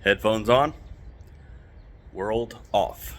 Headphones on, world off.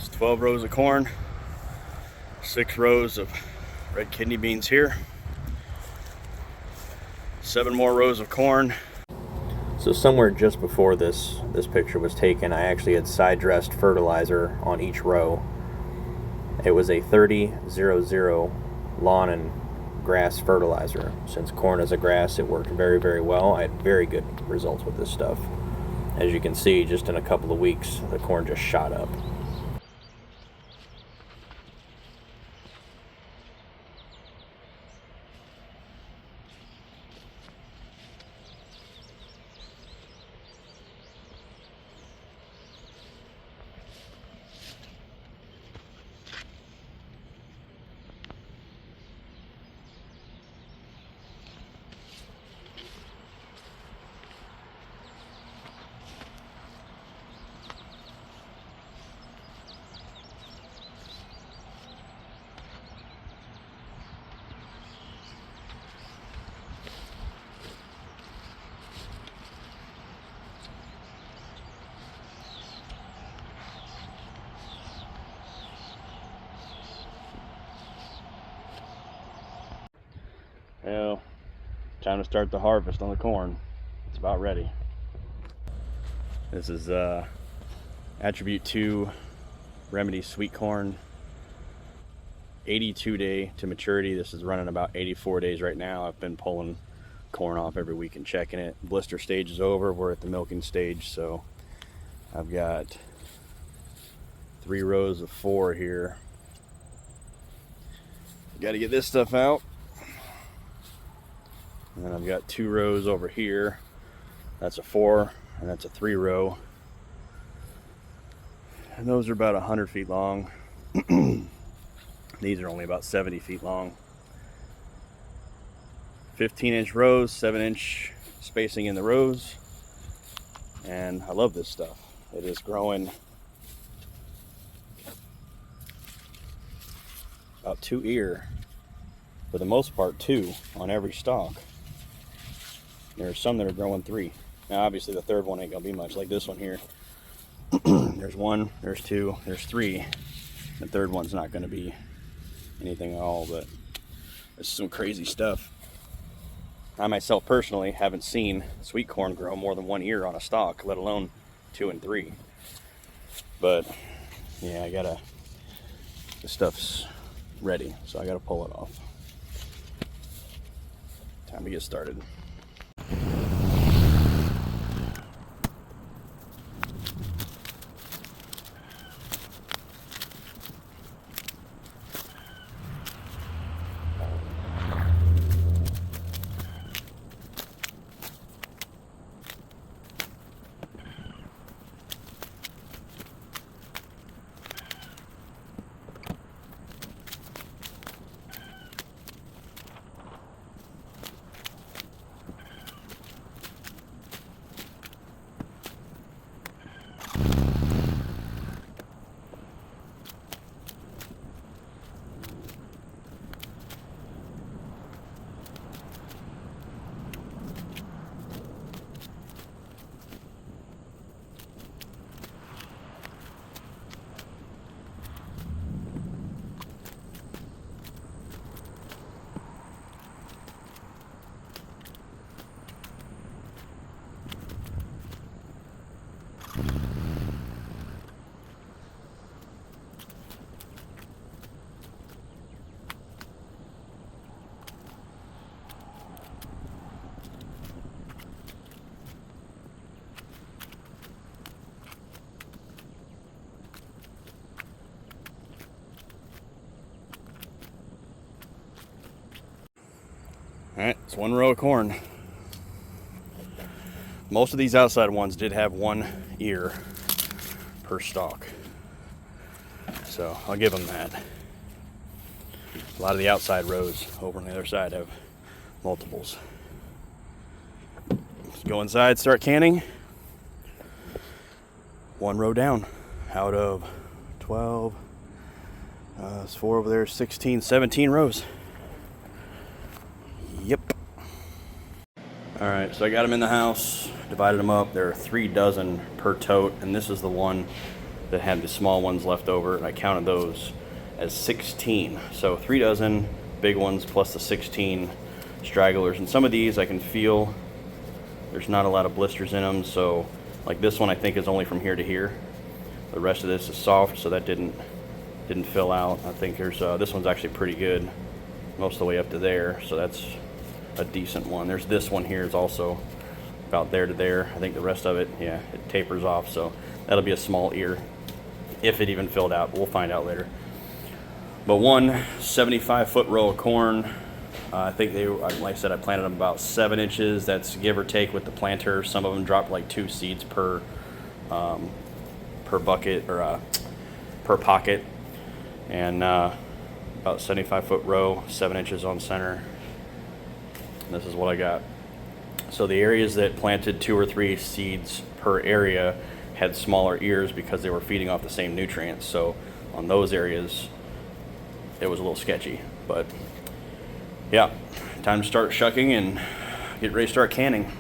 It's 12 rows of corn, 6 rows of red kidney beans here, 7 more rows of corn. So somewhere just before this picture was taken, I actually had side dressed fertilizer on each row. It was a 30-00 lawn and grass fertilizer. Since corn is a grass, it worked very, very well. I had very good results with this stuff. As you can see, just in a couple of weeks, the corn just shot up. Well, time to start the harvest on the corn. It's about ready. This is Attribute 2 Remedy Sweet Corn, 82 day to maturity. This is running about 84 days right now. I've been pulling corn off every week and checking it. Blister stage is over. We're at the milking stage, so I've got 3 rows of 4 here. Got to get this stuff out. And then I've got 2 rows over here. That's a 4 and that's a 3 row. And those are about 100 feet long. These are only about 70 feet long. 15-inch rows, 7-inch spacing in the rows. And I love this stuff. It is growing about 2 ear, for the most part 2 on every stalk. There's some that are growing 3. Now obviously the third one ain't gonna be much, like this one here. There's 1, there's 2, there's 3. The third one's not gonna be anything at all, but this is some crazy stuff. I myself personally haven't seen sweet corn grow more than 1 ear on a stalk, let alone 2 and 3. But yeah, the stuff's ready, so I gotta pull it off. Time to get started. Alright, it's 1 row of corn. Most of these outside ones did have 1 ear per stalk, so I'll give them that. A lot of the outside rows over on the other side have multiples. Let's go inside, start canning. 1 row down out of 12. There's 4 over there, 16, 17 rows. Yep. Alright, so I got them in the house, divided them up. There are 3 dozen per tote, and this is the one that had the small ones left over, and I counted those as 16. So 3 dozen big ones plus the 16 stragglers. And some of these I can feel there's not a lot of blisters in them, so like this one I think is only from here to here. The rest of this is soft, so that didn't fill out. I think there's this one's actually pretty good, most of the way up to there, so that's a decent one. There's this one here is also about there to there. I think the rest of it, yeah, it tapers off, so that'll be a small ear if it even filled out, but we'll find out later. But 1 75-foot row of corn, I think they, like I said, I planted them about 7 inches. That's give or take with the planter. Some of them dropped like 2 seeds per bucket or per pocket, and about 75-foot row, 7 inches on center. This is what I got. So the areas that planted 2 or 3 seeds per area had smaller ears because they were feeding off the same nutrients. So on those areas, it was a little sketchy. But yeah, time to start shucking and get ready to start canning.